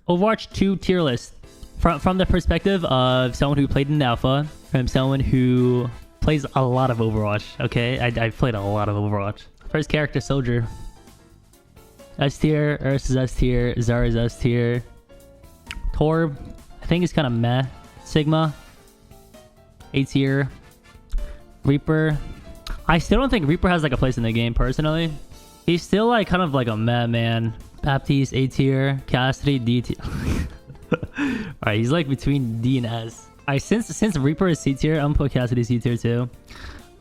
Overwatch 2 tier list. From the perspective of someone who played in alpha, from someone who plays a lot of Overwatch, okay? I've played a lot of Overwatch. First character, Soldier. S tier, Ursa's S tier, Zarya's S tier. Torb, I think it's kind of meh. Sigma, A tier. Reaper, I still don't think Reaper has like a place in the game personally. He's still like kind of like a meh man. Baptiste, A tier. Cassidy, D tier. Alright, he's like between D and S. Alright, since Reaper is C tier, I'm gonna put Cassidy C tier too.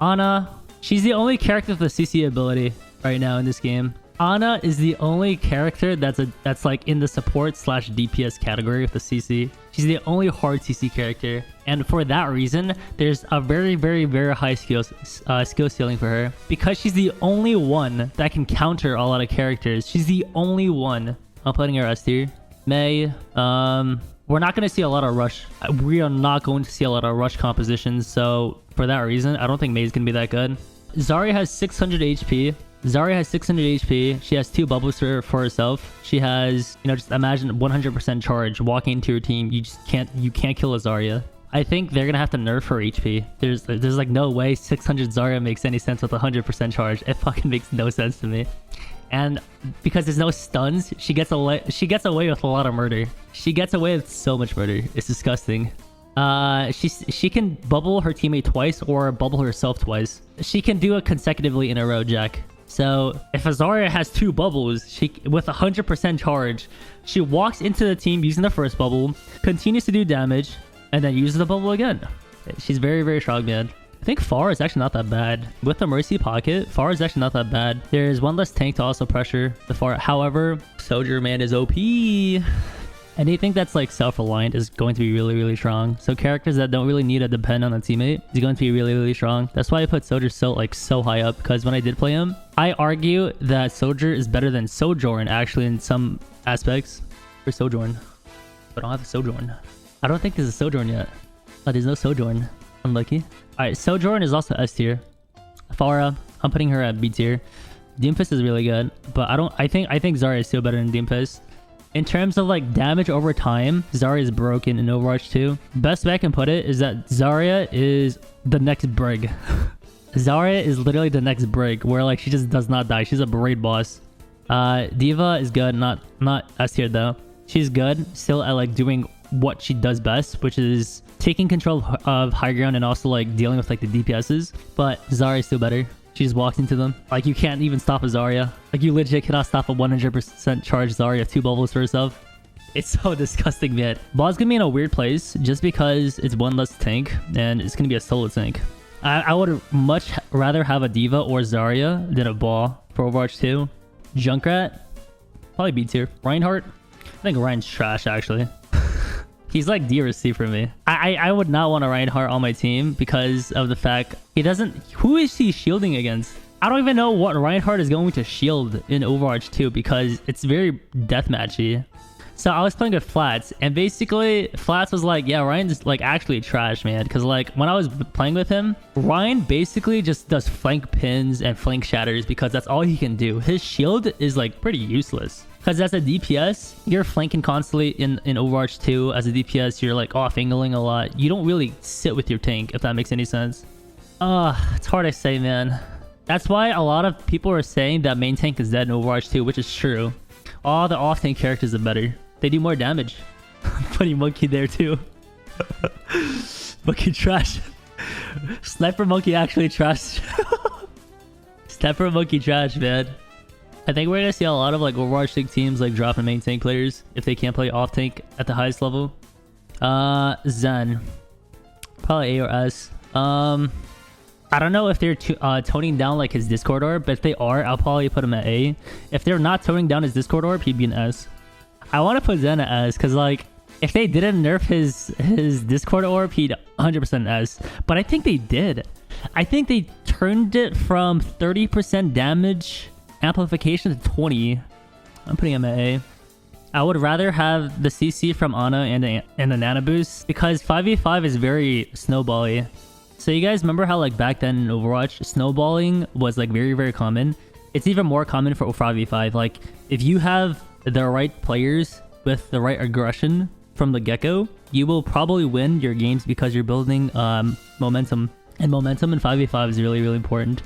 Ana, she's the only character with the CC ability right now in this game. Ana is the only character that's like in the support slash DPS category with the CC. She's the only hard CC character, and for that reason, there's a very, very, very high skill ceiling for her because she's the only one that can counter a lot of characters. She's the only one. I'm putting her S tier. Mei, we're not going to see a lot of rush. We are not going to see a lot of rush compositions, so for that reason, I don't think Mei's going to be that good. Zarya has 600 HP. Zarya has 600 HP. She has 2 bubbles for herself. She has, you know, just imagine 100% charge walking into your team. You can't kill a Zarya. I think they're gonna have to nerf her HP. There's like no way 600 Zarya makes any sense with 100% charge. It fucking makes no sense to me. And because there's no stuns, she gets away with a lot of murder. She gets away with so much murder. It's disgusting. She can bubble her teammate twice or bubble herself twice. She can do it consecutively in a row, Jack. So if a Zarya has 2 bubbles, with 100% charge, she walks into the team using the first bubble, continues to do damage, and then uses the bubble again. She's very, very strong, man. I think Pharah is actually not that bad. With the Mercy Pocket, Pharah is actually not that bad. There's one less tank to also pressure the Pharah. However, Soldier, man, is OP. Anything that's like self-reliant is going to be really, really strong. So characters that don't really need to depend on a teammate is going to be really, really strong. That's why I put Soldier so high up, because when I did play him, I argue that Soldier is better than Sojourn actually in some aspects. For Sojourn, but I don't have a Sojourn. I don't think there's a Sojourn yet. Oh, there's no Sojourn. Unlucky. All right, Sojourn is also S tier. Pharah, I'm putting her at B tier. Doomfist is really good, but I think Zarya is still better than Doomfist. In terms of like damage over time, Zarya is broken in Overwatch 2. Best way I can put it is that Zarya is the next Brig. Zarya is literally the next Brig, where like she just does not die. She's a raid boss. Diva is good, not S tier though. She's good, still at like doing what she does best, which is taking control of high ground and also like dealing with like the DPSs. But Zarya is still better. She just walks into them. Like, you can't even stop a Zarya. Like, you legit cannot stop a 100% charge Zarya with 2 bubbles for herself. It's so disgusting, man. Ball's gonna be in a weird place just because it's one less tank and it's gonna be a solo tank. I would much rather have a Diva or Zarya than a Ball for Overwatch 2. Junkrat, probably B tier. Reinhardt, I think Ryan's trash, actually. He's like D or C for me. I would not want a Reinhardt on my team because of the fact he doesn't... Who is he shielding against? I don't even know what Reinhardt is going to shield in Overwatch 2 because it's very deathmatchy. So I was playing with Flats, and basically Flats was like, yeah, Ryan's like actually trash, man. Because like when I was playing with him, Ryan basically just does flank pins and flank shatters because that's all he can do. His shield is like pretty useless. Because as a DPS, you're flanking constantly in Overwatch 2. As a DPS, you're like off-angling a lot. You don't really sit with your tank, if that makes any sense. It's hard to say, man. That's why a lot of people are saying that main tank is dead in Overwatch 2, which is true. All the off-tank characters are better. They do more damage. Putting Monkey there too. Monkey trash. Sniper Monkey actually trash. Sniper Monkey trash, man. I think we're gonna see a lot of like Overwatch League teams like dropping main tank players if they can't play off tank at the highest level. Zen, probably A or S. I don't know if they're toning down like his Discord orb, but if they are, I'll probably put him at A. If they're not toning down his Discord orb, he'd be an S. I want to put Zen at S because like if they didn't nerf his Discord orb, he'd 100% S. But I think they did. I think they turned it from 30% damage amplification to 20. I'm putting him at A. I would rather have the CC from Ana and the Nano Boost because 5v5 is very snowbally. So you guys remember how like back then in Overwatch, snowballing was like very, very common. It's even more common for 5v5. Like if you have the right players with the right aggression from the get-go, you will probably win your games because you're building momentum. And momentum in 5v5 is really, really important.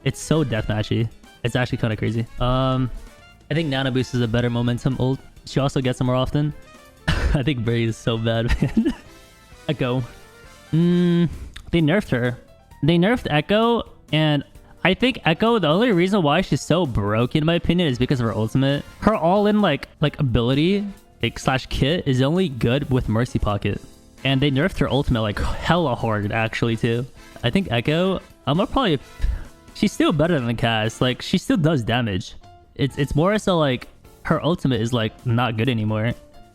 It's so deathmatchy. It's actually kind of crazy. I think Nano Boost is a better momentum ult. She also gets them more often. I think Bray is so bad, man. Echo. They nerfed her. They nerfed Echo, and I think Echo, the only reason why she's so broken, in my opinion, is because of her ultimate. Her all-in like ability, like slash kit, is only good with Mercy Pocket. And they nerfed her ultimate like hella hard, actually, too. I think Echo, I'm gonna probably... She's still better than Cass. Like, she still does damage. It's more so like her ultimate is like not good anymore.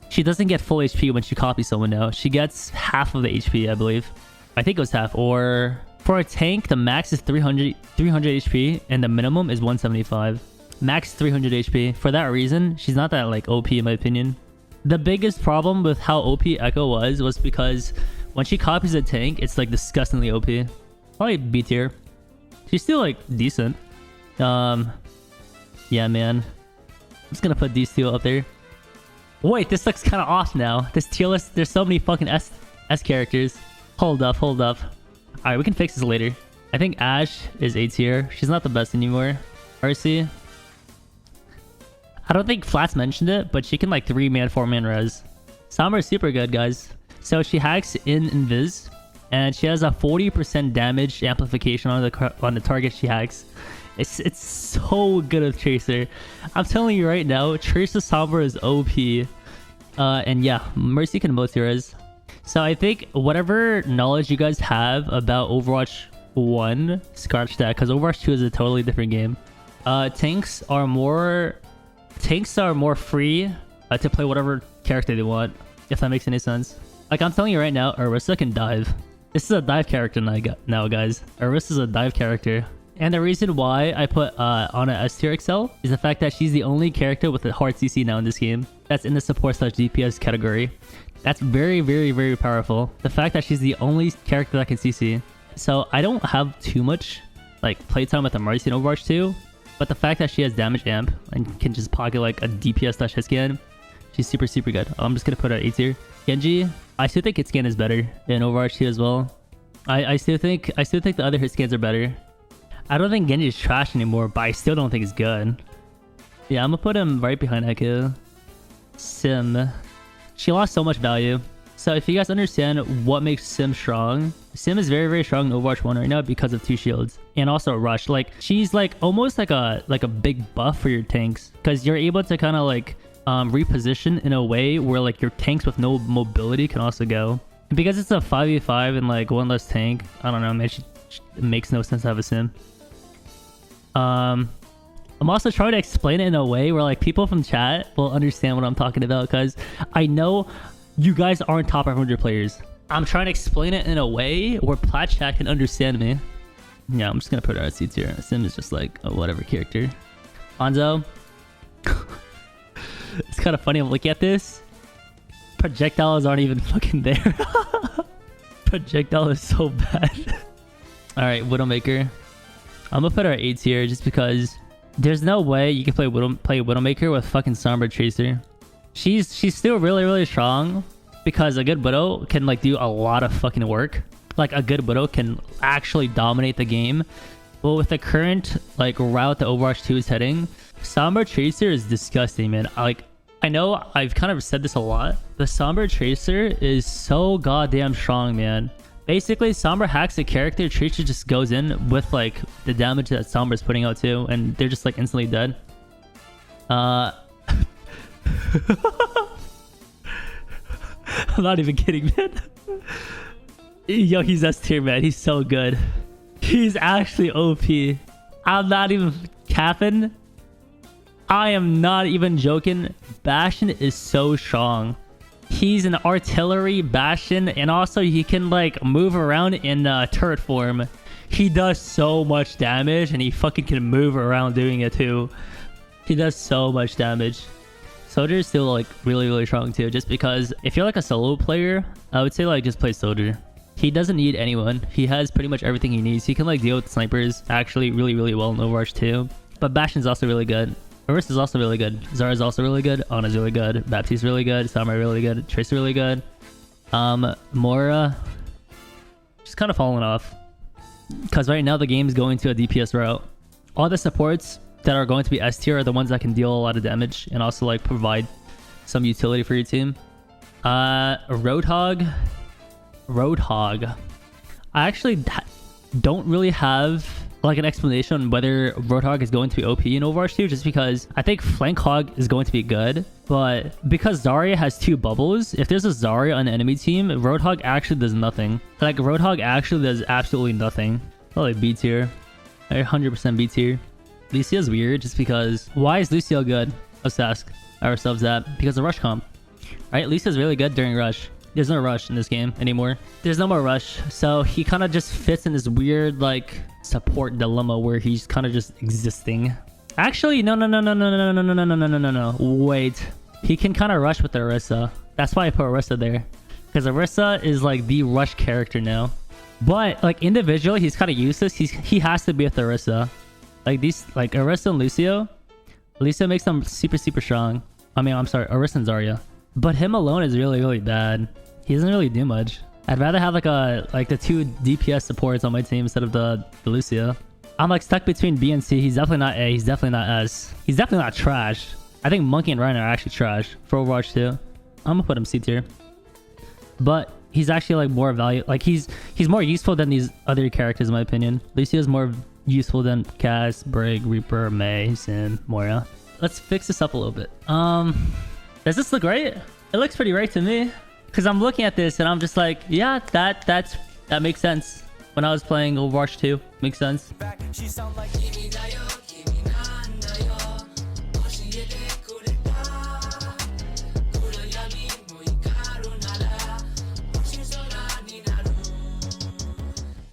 She doesn't get full HP when she copies someone now. She gets half of the HP, I believe. I think it was half. Or for a tank, the max is 300 HP and the minimum is 175. Max 300 HP. For that reason, she's not that like OP in my opinion. The biggest problem with how OP Echo was because when she copies a tank, it's like disgustingly OP. Probably B tier. She's still like decent. Yeah, man. I'm just gonna put these two up there. Wait, this looks kind of off now. This tier list, there's so many fucking S characters. Hold up. Alright, we can fix this later. I think Ashe is A tier. She's not the best anymore. RC. I don't think Flats mentioned it, but she can like 3-man, 4-man res. Sombra is super good, guys. So she hacks in Invis, and she has a 40% damage amplification on the target she hacks. It's so good with Tracer. I'm telling you right now, Tracer Sombra is OP. And yeah, Mercy can multi-res. So I think whatever knowledge you guys have about Overwatch 1, scratch that, because Overwatch 2 is a totally different game. Tanks are more free to play whatever character they want, if that makes any sense. Like I'm telling you right now, Orisa can dive. This is a dive character now, guys. Orisa is a dive character. And the reason why I put on a S tier XL is the fact that she's the only character with a hard CC now in this game that's in the support/DPS category. That's very, very, very powerful. The fact that she's the only character that can CC. So I don't have too much like playtime with the Mercy in Overwatch 2, but the fact that she has damage amp and can just pocket like a DPS/hit scan, she's super, super good. I'm just gonna put her at A tier. Genji, I still think hit scan is better in Overwatch 2 as well. I still think the other hit scans are better. I don't think Genji is trash anymore, but I still don't think it's good. Yeah, I'm gonna put him right behind Echo. Sim. She lost so much value. So if you guys understand what makes Sim strong, Sim is very, very strong in Overwatch 1 right now because of 2 shields. And also Rush. Like, she's like almost like a big buff for your tanks. Because you're able to kind of like reposition in a way where like your tanks with no mobility can also go. And because it's a 5v5 and like one less tank, I don't know, man, it makes no sense to have a Sim. I'm also trying to explain it in a way where like people from chat will understand what I'm talking about, because I know you guys aren't top 500 players. I'm trying to explain it in a way where plat chat can understand me. Yeah, I'm just gonna put her at C tier. Sim is just like a whatever character. Hanzo. It's kind of funny. I'm looking at this. Projectiles aren't even fucking there. Projectile is so bad. Alright, Widowmaker. I'm gonna put her at A tier just because there's no way you can play Widowmaker with fucking Sombra Tracer. She's still really, really strong because a good Widow can like do a lot of fucking work. Like a good Widow can actually dominate the game. But with the current like route that Overwatch 2 is heading, Sombra Tracer is disgusting, man. I know I've kind of said this a lot. The Sombra Tracer is so goddamn strong, man. Basically, Sombra hacks a character, Tracer just goes in with like the damage that Sombra is putting out too, and they're just like instantly dead. I'm not even kidding, man. Yo, he's S tier, man. He's so good. He's actually OP. I'm not even capping. I am not even joking. Bastion is so strong. He's an artillery Bastion, and also he can like move around in turret form. He does so much damage, and he fucking can move around doing it too. He does so much damage. Soldier is still like really, really strong too, just because if you're like a solo player, I would say like just play Soldier. He doesn't need anyone. He has pretty much everything he needs. He can like deal with snipers actually really, really well in Overwatch 2. But Bastion's also really good. Orisa is also really good. Zarya is also really good. Ana's really good. Baptiste's really good. Samurai really good. Tracer really good. Moira, she's kind of falling off. Because right now the game is going to a DPS route. All the supports that are going to be S tier are the ones that can deal a lot of damage and also like provide some utility for your team. Roadhog. I actually don't really have like an explanation on whether Roadhog is going to be OP in Overwatch 2, just because I think Flank Hog is going to be good, but because Zarya has 2 bubbles, if there's a Zarya on the enemy team, Roadhog actually does nothing. Like Roadhog actually does absolutely nothing. Probably B tier. 100% B tier. Lucio's weird just because why is Lucio good? Let's ask ourselves that. Because of rush comp. Right? Lucio's really good during rush. There's no rush in this game anymore. There's no more rush. So he kind of just fits in this weird like support dilemma where he's kind of just existing. Actually, no. Wait. He can kind of rush with Orisa. That's why I put Orisa there. Because Orisa is like the rush character now. But like individually, he's kind of useless. He has to be with Orisa. Like these, like Orisa and Lucio. Lucio makes them super strong. I mean, I'm sorry, Orisa and Zarya. But him alone is really bad. He doesn't really do much. I'd rather have like the 2 DPS supports on my team instead of the Lucio. I'm like stuck between B and C. He's definitely not A. He's definitely not S. He's definitely not trash. I think Monkey and Ryan are actually trash for Overwatch 2. I'm gonna put him C tier. But he's actually like more value. Like he's more useful than these other characters in my opinion. Lucio is more useful than Cass, Brig, Reaper, Mei, Sim, Moira. Let's fix this up a little bit. Does this look right? It looks pretty right to me. Because I'm looking at this and I'm just like, yeah, that makes sense. When I was playing Overwatch 2, makes sense.